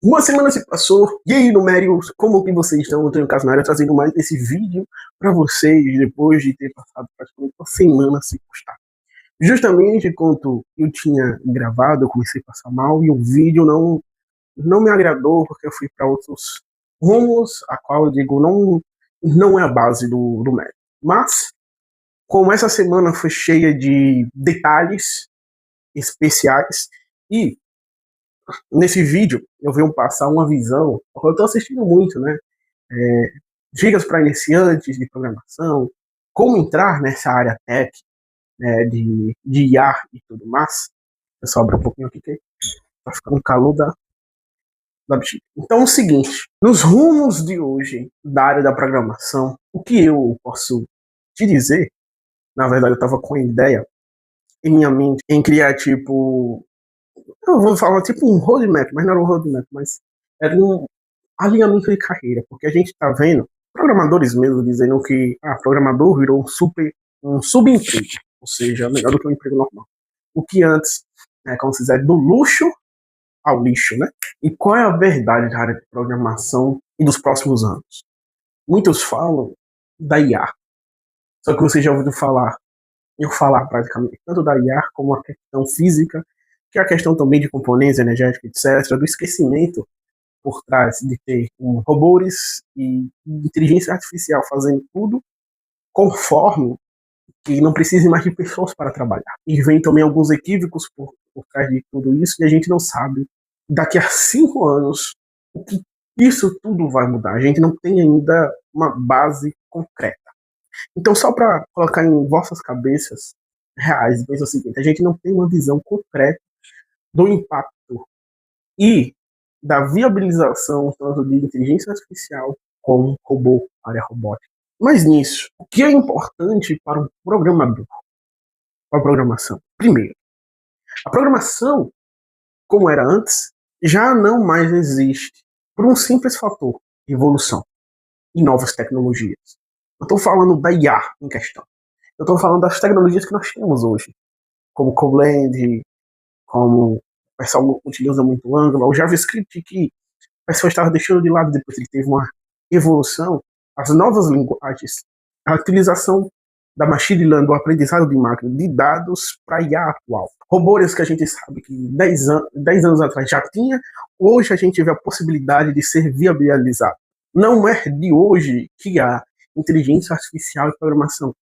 Uma semana se passou, e aí, numérios, como que vocês estão? Eu tenho o Casimiro trazendo mais esse vídeo para vocês, depois de ter passado praticamente uma semana sem postar. Justamente enquanto eu tinha gravado, eu comecei a passar mal, e o vídeo não me agradou, porque eu fui para outros rumos, a qual eu digo, não é a base do método. Mas, como essa semana foi cheia de detalhes especiais, e nesse vídeo eu venho passar uma visão, porque eu estou assistindo muito, né? É, dicas para iniciantes de programação, como entrar nessa área tech, né, de IA e tudo mais. Eu só abrir um pouquinho aqui, que tá ficando um calor da bexiga. Então é o seguinte, nos rumos de hoje da área da programação, o que eu posso te dizer, na verdade eu estava com a ideia em minha mente em criar tipo, eu vou falar tipo um roadmap, mas não era um roadmap, mas era um alinhamento de carreira, porque a gente está vendo programadores mesmo dizendo que programador virou um subemprego, ou seja, melhor do que um emprego normal. O que antes, como se diz, do luxo ao lixo, né? E qual é a verdade da área de programação e dos próximos anos? Muitos falam da IA, só que você já ouviu falar, eu falar praticamente tanto da IA como a questão física, que é a questão também de componentes energéticos, etc., do esquecimento por trás de ter robôs e inteligência artificial fazendo tudo conforme que não precise mais de pessoas para trabalhar. E vem também alguns equívocos por trás de tudo isso e a gente não sabe daqui a 5 anos o que isso tudo vai mudar. A gente não tem ainda uma base concreta. Então, só para colocar em vossas cabeças reais, pensa o seguinte: a gente não tem uma visão concreta do impacto e da viabilização tanto de inteligência artificial como robô, área robótica. Mas nisso, o que é importante para um programador, para a programação? Primeiro, a programação, como era antes, já não mais existe por um simples fator: evolução e novas tecnologias. Eu estou falando da IA em questão. Eu estou falando das tecnologias que nós temos hoje, como Golang, como o pessoal utiliza muito Angular, o JavaScript, que o pessoal estava deixando de lado depois que teve uma evolução, as novas linguagens, a utilização da machine learning, do aprendizado de máquina, de dados para a IA atual. Robôs que a gente sabe que 10 anos atrás já tinha, hoje a gente vê a possibilidade de ser viabilizado. Não é de hoje que há inteligência artificial e programação.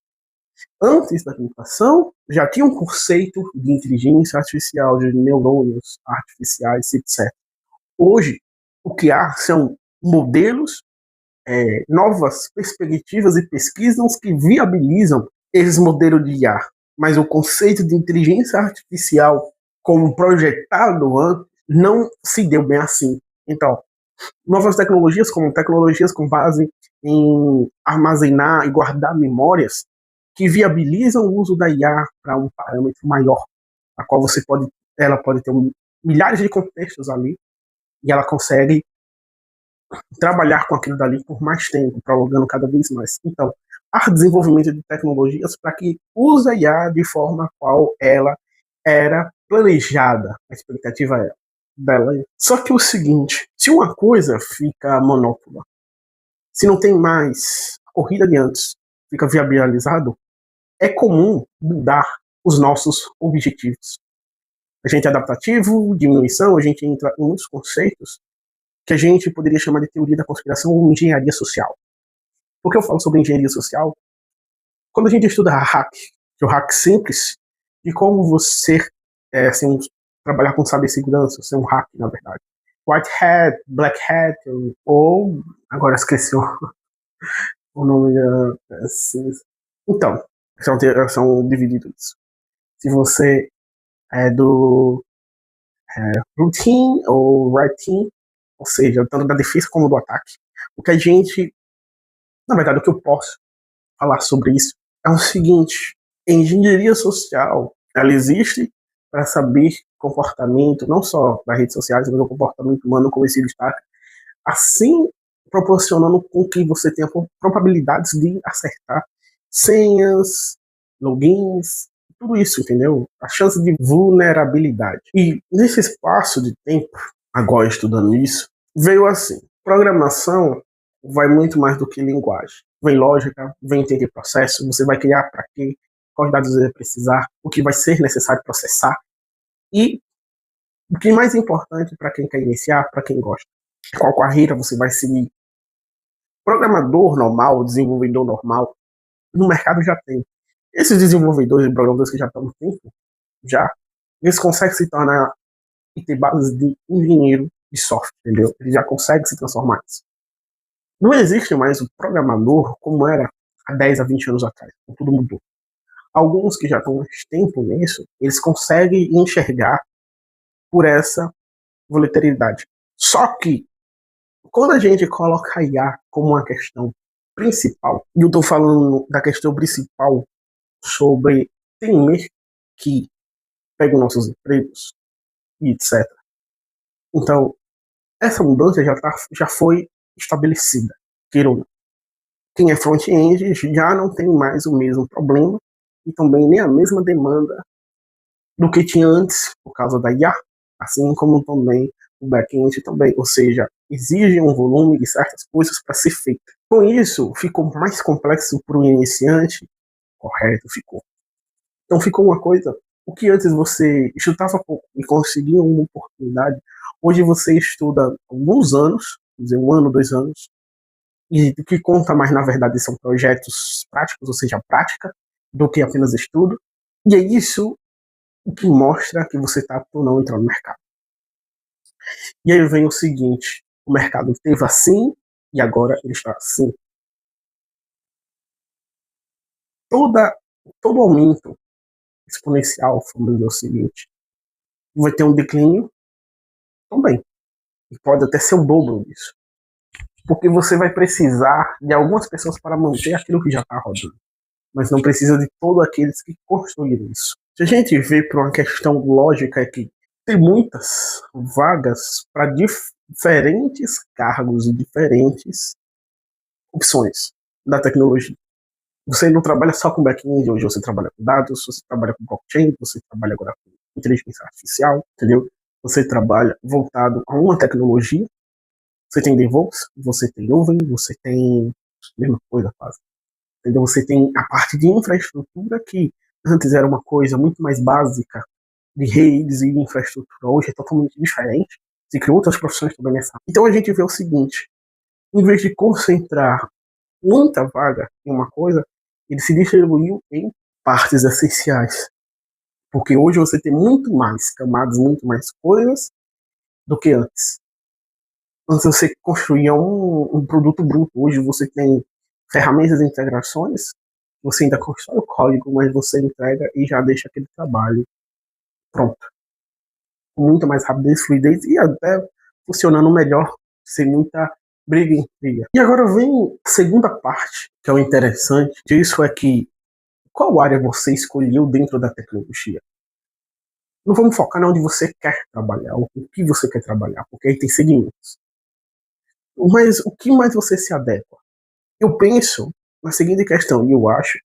Antes da computação, já tinha um conceito de inteligência artificial, de neurônios artificiais, etc. Hoje, o que há são modelos, novas perspectivas e pesquisas que viabilizam esses modelos de IA. Mas o conceito de inteligência artificial, como projetado antes, não se deu bem assim. Então, novas tecnologias, como tecnologias com base em armazenar e guardar memórias, que viabilizam o uso da IA para um parâmetro maior, a qual ela pode ter milhares de contextos ali, e ela consegue trabalhar com aquilo dali por mais tempo, prolongando cada vez mais. Então, há desenvolvimento de tecnologias para que use a IA de forma a qual ela era planejada, a expectativa dela. Só que o seguinte, se uma coisa fica monótona, se não tem mais a corrida de antes, fica viabilizado, é comum mudar os nossos objetivos. A gente é adaptativo, diminuição, a gente entra em muitos conceitos que a gente poderia chamar de teoria da conspiração ou engenharia social. Por que eu falo sobre engenharia social? Quando a gente estuda hack, que é o hack simples, de como você assim, trabalhar com cibersegurança, ser um hack, na verdade. White hat, black hat, ou agora esqueci o nome assim. Então, são divididos. Se você é do routine ou right team, ou seja, tanto da defesa como do ataque. O que a gente, na verdade, o que eu posso falar sobre isso é o seguinte: engenharia social, ela existe para saber comportamento, não só das redes sociais, mas o comportamento humano, como esse destaque, assim proporcionando com que você tenha probabilidades de acertar senhas, logins, tudo isso, entendeu? A chance de vulnerabilidade. E nesse espaço de tempo, agora estudando isso, veio assim, programação vai muito mais do que linguagem. Vem lógica, vem entender processo, você vai criar para quê, quais dados você vai precisar, o que vai ser necessário processar, e o que é mais importante para quem quer iniciar, para quem gosta, qual carreira você vai seguir. Programador normal, desenvolvedor normal, no mercado já tem. Esses desenvolvedores e programadores que já estão no tempo, já, eles conseguem se tornar e ter bases de engenheiro de software, entendeu? Ele já consegue se transformar nisso. Não existe mais o programador como era há 10 a 20 anos atrás. Tudo mudou. Alguns que já estão há mais tempo nisso, eles conseguem enxergar por essa volatilidade. Só que, quando a gente coloca a IA como uma questão principal, e eu estou falando da questão principal sobre temer que pegam nossos empregos e etc. Então, essa mudança já foi estabelecida, queira ou não. Quem é front-end já não tem mais o mesmo problema e também nem a mesma demanda do que tinha antes por causa da IA, assim como também o back-end também, ou seja, exige um volume de certas coisas para ser feito. Com isso, ficou mais complexo para o iniciante, correto, ficou. Então ficou uma coisa, o que antes você estudava pouco e conseguia uma oportunidade, hoje você estuda alguns anos, quer dizer, 1 ano, 2 anos, e o que conta mais, na verdade, são projetos práticos, ou seja, prática, do que apenas estudo. E é isso o que mostra que você está ou não entrando no mercado. E aí vem o seguinte, o mercado esteve assim e agora ele está assim. Todo aumento exponencial, vamos dizer o seguinte, vai ter um declínio também. E pode até ser o dobro disso. Porque você vai precisar de algumas pessoas para manter aquilo que já está rodando. Mas não precisa de todos aqueles que construíram isso. Se a gente vê por uma questão lógica, é que tem muitas vagas para diferentes cargos e diferentes opções da tecnologia. Você não trabalha só com back-end, hoje você trabalha com dados, você trabalha com blockchain, você trabalha agora com inteligência artificial, entendeu? Você trabalha voltado a uma tecnologia. Você tem DevOps, você tem nuvem, você tem mesma coisa quase. Entendeu? Você tem a parte de infraestrutura que antes era uma coisa muito mais básica de redes e de infraestrutura, hoje é totalmente diferente. Se criou outras profissões também nessa. Então a gente vê o seguinte, em vez de concentrar muita vaga em uma coisa, ele se distribuiu em partes essenciais. Porque hoje você tem muito mais camadas, muito mais coisas do que antes. Antes você construía um produto bruto. Hoje você tem ferramentas de integrações, você ainda constrói o código, mas você entrega e já deixa aquele trabalho pronto. Com muito mais rapidez, fluidez e até funcionando melhor, sem muita briga em briga. E agora vem a segunda parte, que é o interessante disso, é que qual área você escolheu dentro da tecnologia? Não vamos focar onde você quer trabalhar, ou o que você quer trabalhar, porque aí tem segmentos. Mas o que mais você se adequa? Eu penso na seguinte questão, e eu acho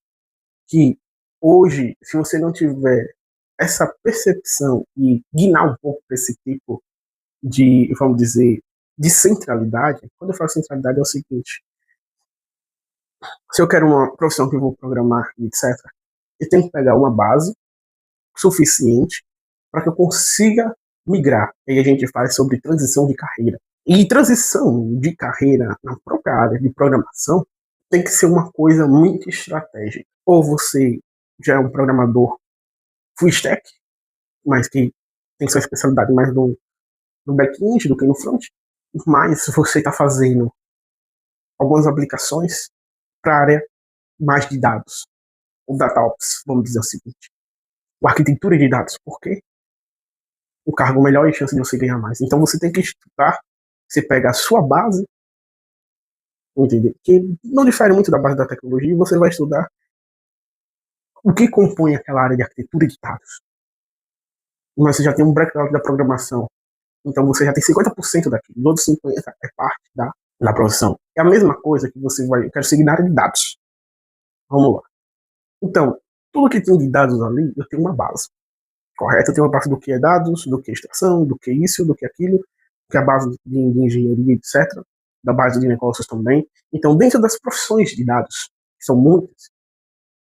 que hoje, se você não tiver essa percepção e guinar um pouco para esse tipo de, vamos dizer, de centralidade, quando eu falo centralidade é o seguinte, se eu quero uma profissão que eu vou programar, etc., eu tenho que pegar uma base suficiente para que eu consiga migrar. E aí a gente faz sobre transição de carreira. E transição de carreira na própria área de programação tem que ser uma coisa muito estratégica. Ou você já é um programador full stack, mas que tem sua especialidade mais no back-end do que no front, mas você está fazendo algumas aplicações para a área mais de dados, o DataOps, vamos dizer o seguinte, a arquitetura de dados, porque o cargo melhor e a chance de você ganhar mais. Então você tem que estudar, você pega a sua base, entendeu? Que não difere muito da base da tecnologia, e você vai estudar o que compõe aquela área de arquitetura de dados. Mas você já tem um background da programação, então você já tem 50% daquilo, os outros 50% é parte da profissão. É a mesma coisa que você vai, eu quero seguir na área de dados. Vamos lá. Então, tudo que tem de dados ali, eu tenho uma base. Correto? Eu tenho uma base do que é dados, do que é extração, do que é isso, do que é aquilo. que é a base de engenharia, etc., da base de negócios também. Então, dentro das profissões de dados, que são muitas,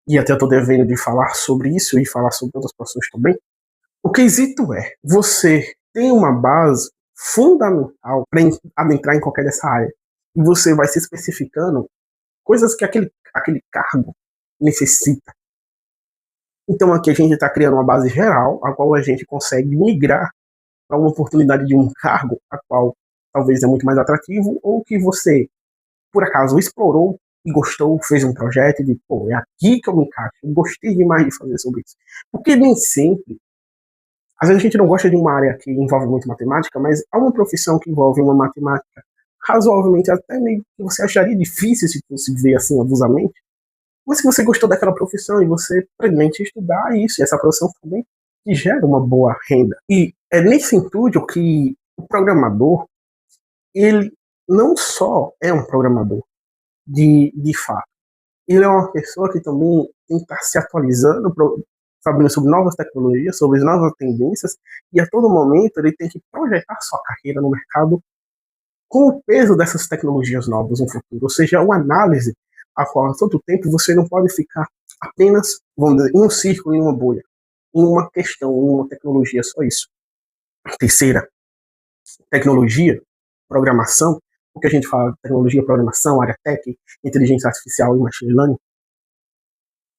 e até estou devendo de falar sobre isso e falar sobre outras profissões também, o quesito é, você tem uma base fundamental para adentrar em qualquer dessa área, e você vai se especificando coisas que aquele cargo necessita. Então aqui a gente está criando uma base geral, a qual a gente consegue migrar para uma oportunidade de um cargo, a qual talvez é muito mais atrativo, ou que você, por acaso, explorou e gostou, fez um projeto e de, pô, é aqui que eu me encaixo, eu gostei demais de fazer sobre isso. Porque nem sempre, às vezes a gente não gosta de uma área que envolve muito matemática, mas há uma profissão que envolve uma matemática razoavelmente, até meio que você acharia difícil se fosse ver assim abusamente, mas se você gostou daquela profissão e você pretende estudar isso, e essa profissão também que gera uma boa renda. E é nesse intuito que o programador, ele não só é um programador de fato, ele é uma pessoa que também tem que estar se atualizando, sabendo sobre novas tecnologias, sobre novas tendências, e a todo momento ele tem que projetar sua carreira no mercado com o peso dessas tecnologias novas no futuro, ou seja, uma análise a qual a todo tempo você não pode ficar apenas, vamos dizer, em um círculo, em uma bolha, em uma questão, em uma tecnologia, só isso. Terceira, tecnologia, programação, o que a gente fala de tecnologia, programação, área tech, inteligência artificial e machine learning,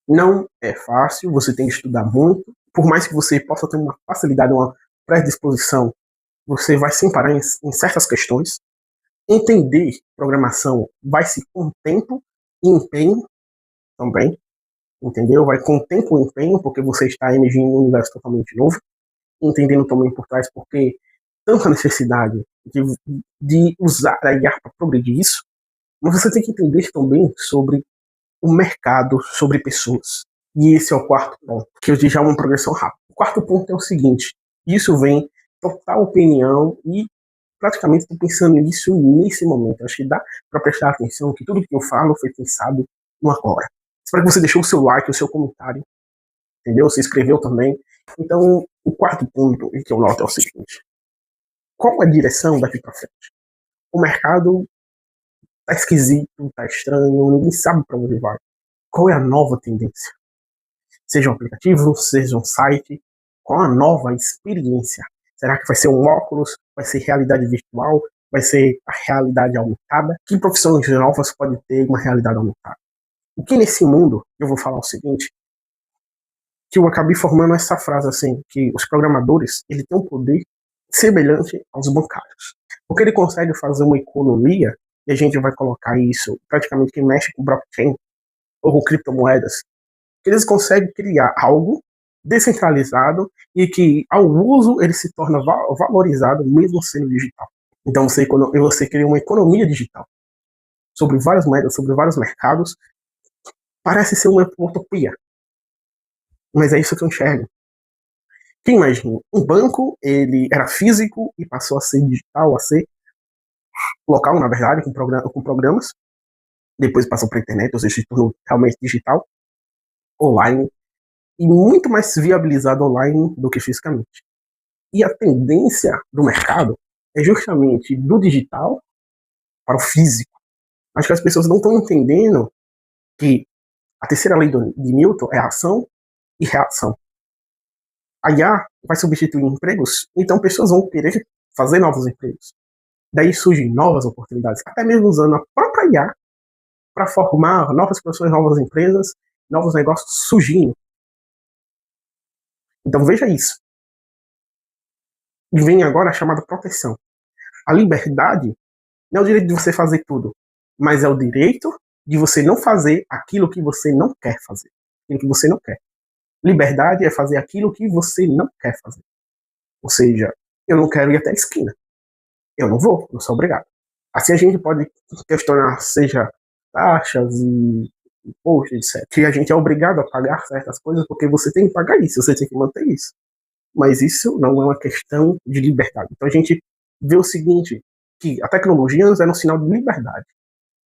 não é fácil, você tem que estudar muito, por mais que você possa ter uma facilidade, uma predisposição, você vai se parar em certas questões. Entender programação vai se com tempo e empenho também, entendeu? Vai com tempo e empenho, porque você está emergindo em um universo totalmente novo, entendendo também por trás porque tanta necessidade de usar a IA para progredir isso, mas você tem que entender também sobre o mercado, sobre pessoas. E esse é o quarto ponto, que eu digo já uma progressão rápida. O quarto ponto é o seguinte, isso vem total opinião e praticamente estou pensando nisso nesse momento. Acho que dá para prestar atenção que tudo que eu falo foi pensado no agora. Espero que você deixou o seu like, o seu comentário, entendeu? Se inscreveu também. Então, o quarto ponto que eu noto é o seguinte. Qual a direção daqui para frente? O mercado tá esquisito, tá estranho, ninguém sabe para onde vai. Qual é a nova tendência? Seja um aplicativo, seja um site, qual a nova experiência? Será que vai ser um óculos? Vai ser realidade virtual? Vai ser a realidade aumentada? Que profissões novas podem ter uma realidade aumentada? O que nesse mundo, eu vou falar o seguinte, que eu acabei formando essa frase assim, que os programadores, ele tem um poder semelhante aos bancários. Porque ele consegue fazer uma economia, e a gente vai colocar isso praticamente que mexe com blockchain ou com criptomoedas, que eles conseguem criar algo descentralizado e que ao uso ele se torna valorizado mesmo sendo digital. Então você cria uma economia digital sobre várias moedas, sobre vários mercados. Parece ser uma utopia, mas é isso que eu enxergo. Quem imagina? Um banco, ele era físico e passou a ser digital, a ser local, na verdade, com programas. Depois passou para a internet, ou seja, se tornou realmente digital, online, e muito mais viabilizado online do que fisicamente. E a tendência do mercado é justamente do digital para o físico. Acho que as pessoas não estão entendendo que a terceira lei de Newton é ação e reação. A IA vai substituir empregos, então pessoas vão querer fazer novos empregos. Daí surgem novas oportunidades, até mesmo usando a própria IA para formar novas profissões, novas empresas, novos negócios surgindo. Então veja isso. E vem agora a chamada proteção. A liberdade não é o direito de você fazer tudo, mas é o direito de você não fazer aquilo que você não quer fazer. Aquilo que você não quer. Liberdade é fazer aquilo que você não quer fazer. Ou seja, eu não quero ir até a esquina. Eu não vou, não sou obrigado. Assim a gente pode questionar, seja taxas e impostos, etc. Que a gente é obrigado a pagar certas coisas porque você tem que pagar isso, você tem que manter isso. Mas isso não é uma questão de liberdade. Então a gente vê o seguinte, que a tecnologia antes era um sinal de liberdade.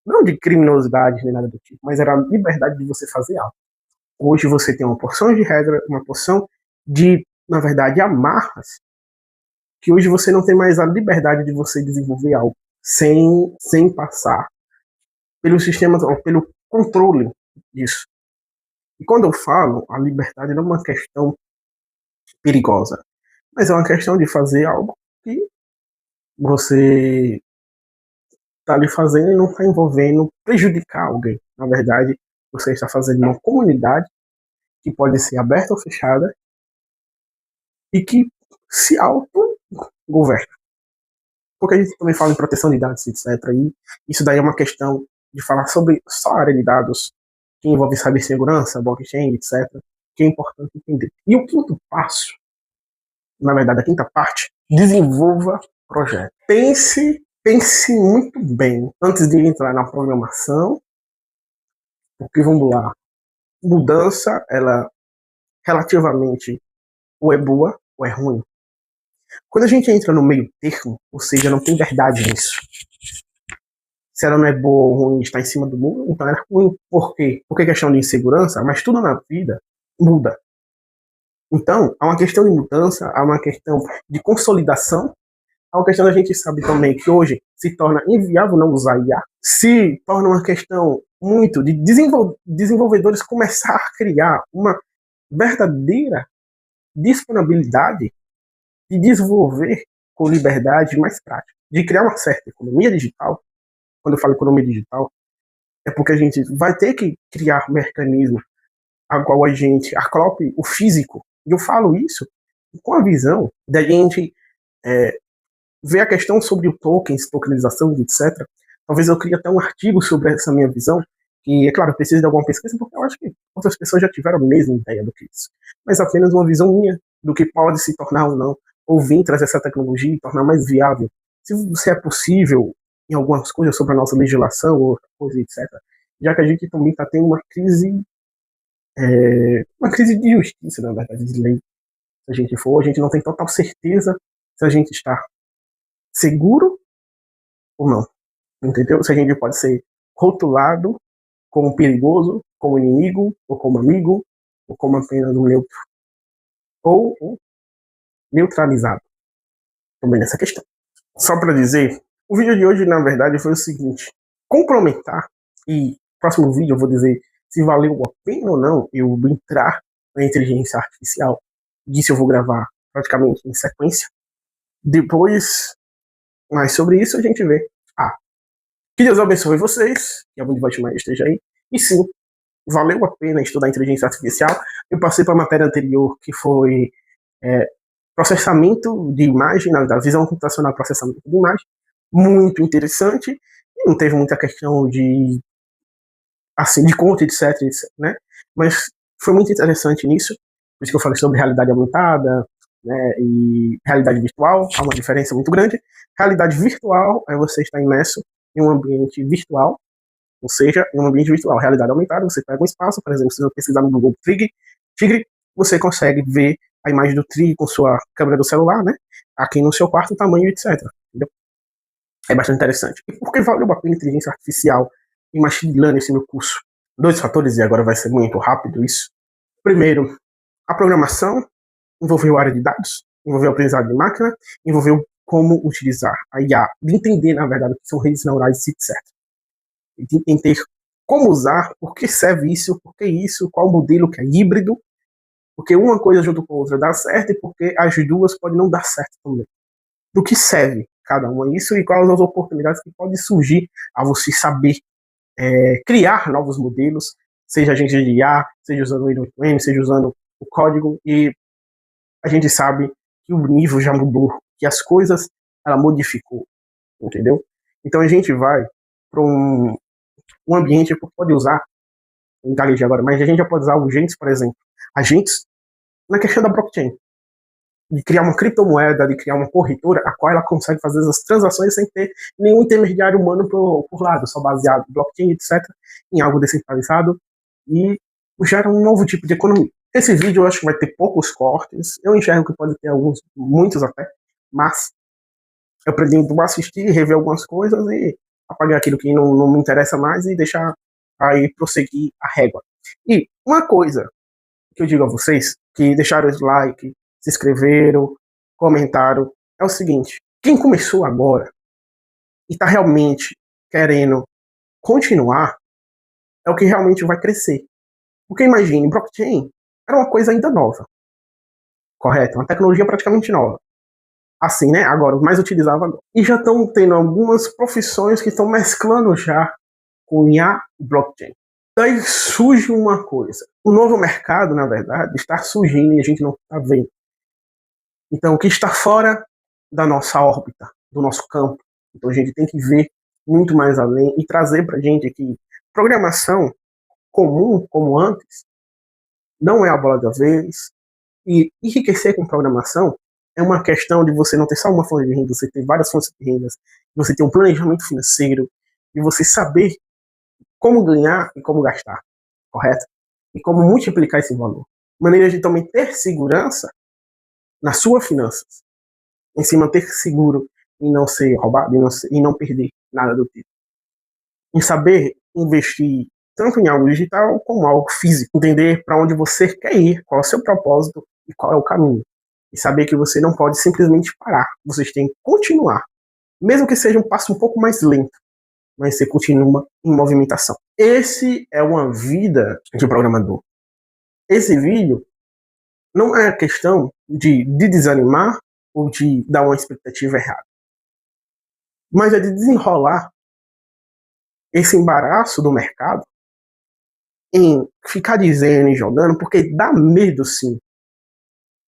Não de criminosidade nem nada do tipo, mas era a liberdade de você fazer algo. Hoje você tem uma porção de regras, uma porção de, na verdade, amarras que hoje você não tem mais a liberdade de você desenvolver algo sem passar pelo sistema, ou pelo controle disso. E quando eu falo, a liberdade não é uma questão perigosa, mas é uma questão de fazer algo que você está ali fazendo e não está envolvendo prejudicar alguém. Na verdade, você está fazendo uma comunidade que pode ser aberta ou fechada e que se auto-governa. Porque a gente também fala em proteção de dados, etc. E isso daí é uma questão de falar sobre só a área de dados, que envolve cibersegurança, blockchain, etc., que é importante entender. E o quinto passo, na verdade, a quinta parte, desenvolva projeto. Pense muito bem antes de entrar na programação, porque vamos lá, mudança, ela relativamente ou é boa ou é ruim. Quando a gente entra no meio termo, ou seja, não tem verdade nisso. Se ela não é boa ou ruim, está em cima do muro, então ela é ruim. Por quê? Porque é questão de insegurança, mas tudo na vida muda. Então, há uma questão de mudança, há uma questão de consolidação, há uma questão da gente sabe também que hoje se torna inviável não usar IA, se torna uma questão muito de desenvolvedores começar a criar uma verdadeira disponibilidade de desenvolver com liberdade mais prática, de criar uma certa economia digital. Quando eu falo economia digital, é porque a gente vai ter que criar um mecanismo a qual a gente aclope o físico. E eu falo isso com a visão da gente ver a questão sobre o tokens, tokenização, etc. Talvez eu crie até um artigo sobre essa minha visão, que, é claro, eu preciso de alguma pesquisa, porque eu acho que outras pessoas já tiveram a mesma ideia do que isso. Mas apenas uma visão minha do que pode se tornar ou não, ou vir trazer essa tecnologia e tornar mais viável. Se é possível em algumas coisas sobre a nossa legislação, ou coisa, etc. Já que a gente também está tendo uma crise de justiça, na verdade, de lei. Se a gente for, a gente não tem total certeza se a gente está seguro ou não. Entendeu? Se a gente pode ser rotulado como perigoso, como inimigo, ou como amigo, ou como apenas um neutro. Ou neutralizado. Também nessa questão. Só para dizer, o vídeo de hoje, na verdade, foi o seguinte: complementar, e próximo vídeo eu vou dizer se valeu a pena ou não eu entrar na inteligência artificial. Disso eu vou gravar praticamente em sequência. Depois, mais sobre isso a gente vê. Que Deus abençoe vocês, que a Bond mais esteja aí. E sim, valeu a pena estudar inteligência artificial. Eu passei para a matéria anterior, que foi processamento de imagem, na verdade, visão computacional e processamento de imagem. Muito interessante. E não teve muita questão de conta, etc, né? Mas foi muito interessante nisso. Por isso que eu falei sobre realidade aumentada, né, e realidade virtual. Há uma diferença muito grande. Realidade virtual é você estar imerso em um ambiente virtual, ou seja, em um ambiente virtual. Realidade aumentada, você pega um espaço, por exemplo, se você pesquisar no Google Tigre, você consegue ver a imagem do Tigre com sua câmera do celular, né? Aqui no seu quarto, tamanho, etc. Entendeu? É bastante interessante. E por que valeu a pena inteligência artificial e machine learning esse meu curso? 2 fatores, e agora vai ser muito rápido isso. Primeiro, a programação envolveu a área de dados, envolveu o aprendizado de máquina, envolveu como utilizar a IA, de entender, na verdade, o que são redes neurais, etc. De entender como usar, por que serve isso, por que isso, qual modelo que é híbrido, porque uma coisa junto com a outra dá certo e porque as duas podem não dar certo também. Do que serve cada uma isso e quais as oportunidades que podem surgir a você saber criar novos modelos, seja a gente de IA, seja usando o Windows, seja usando o código, e a gente sabe que o nível já mudou, que as coisas ela modificou, entendeu? Então a gente vai para um ambiente que pode usar, não gaguejei agora, mas a gente já pode usar agentes, por exemplo, agentes na questão da blockchain, de criar uma criptomoeda, de criar uma corretora, a qual ela consegue fazer as transações sem ter nenhum intermediário humano por lado, só baseado em blockchain, etc., em algo descentralizado, e gera um novo tipo de economia. Esse vídeo eu acho que vai ter poucos cortes, eu enxergo que pode ter alguns, muitos até, mas eu pretendo assistir, rever algumas coisas e apagar aquilo que não me interessa mais e deixar aí prosseguir a régua. E uma coisa que eu digo a vocês, que deixaram o like, se inscreveram, comentaram, é o seguinte: quem começou agora e está realmente querendo continuar é o que realmente vai crescer. Porque imagine, blockchain era uma coisa ainda nova, correto? Uma tecnologia praticamente nova. Assim, né? Agora, o mais utilizado agora. E já estão tendo algumas profissões que estão mesclando já com IA e blockchain. Daí surge uma coisa. O novo mercado, na verdade, está surgindo e a gente não está vendo. Então, o que está fora da nossa órbita, do nosso campo. Então, a gente tem que ver muito mais além e trazer para a gente que programação comum, como antes, não é a bola da vez. E enriquecer com programação é uma questão de você não ter só uma fonte de renda, você ter várias fontes de renda, você ter um planejamento financeiro e você saber como ganhar e como gastar, correto? E como multiplicar esse valor. Maneira de também ter segurança nas suas finanças, em se manter seguro e não ser roubado e não perder nada do tipo. Em saber investir tanto em algo digital como algo físico. Entender para onde você quer ir, qual é o seu propósito e qual é o caminho. E saber que você não pode simplesmente parar. Vocês têm que continuar. Mesmo que seja um passo um pouco mais lento, mas você continua em movimentação. Esse é uma vida de programador. Esse vídeo não é questão de desanimar ou de dar uma expectativa errada, mas é de desenrolar esse embaraço do mercado em ficar dizendo e jogando, porque dá medo, sim,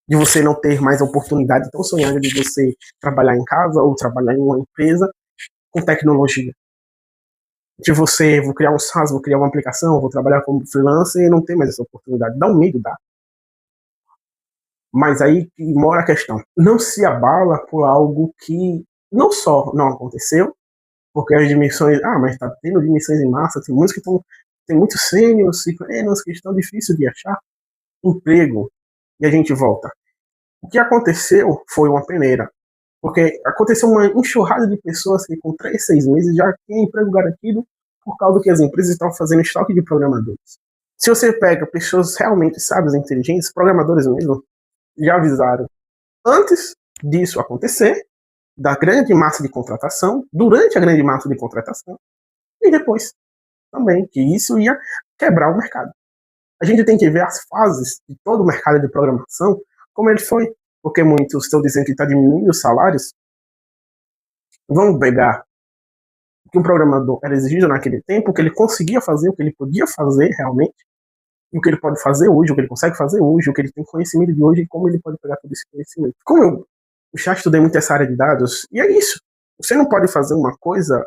de você não ter mais a oportunidade tão sonhada de você trabalhar em casa ou trabalhar em uma empresa com tecnologia. De você, vou criar um SaaS, vou criar uma aplicação, vou trabalhar como freelancer e não ter mais essa oportunidade. Dá um medo, dá. Mas aí que mora a questão. Não se abala por algo que não só não aconteceu, porque as dimensões, mas está tendo dimensões em massa, tem muitos que estão, tem muitos sênios, menos que estão difíceis de achar emprego. E a gente volta. O que aconteceu foi uma peneira. Porque aconteceu uma enxurrada de pessoas que com 3, 6 meses já tinham emprego garantido por causa que as empresas estavam fazendo estoque de programadores. Se você pega pessoas realmente sábias e inteligentes, programadores mesmo, já avisaram antes disso acontecer, da grande massa de contratação, durante a grande massa de contratação, e depois também, que isso ia quebrar o mercado. A gente tem que ver as fases de todo o mercado de programação, como ele foi, porque muitos estão dizendo que está diminuindo os salários. Vamos pegar o que um programador era exigido naquele tempo, o que ele conseguia fazer, o que ele podia fazer realmente, e o que ele pode fazer hoje, o que ele consegue fazer hoje, o que ele tem conhecimento de hoje e como ele pode pegar todo esse conhecimento. Como eu já estudei muito essa área de dados, e é isso. Você não pode fazer uma coisa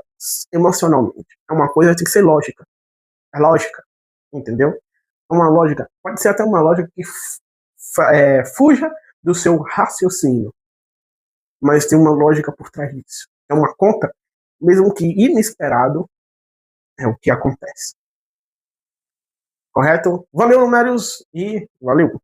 emocionalmente. É uma coisa que tem que ser lógica. É lógica, entendeu? Uma lógica, pode ser até uma lógica que fuja do seu raciocínio, mas tem uma lógica por trás disso. É uma conta, mesmo que inesperado, é o que acontece. Correto? Valeu, Numérios, e valeu!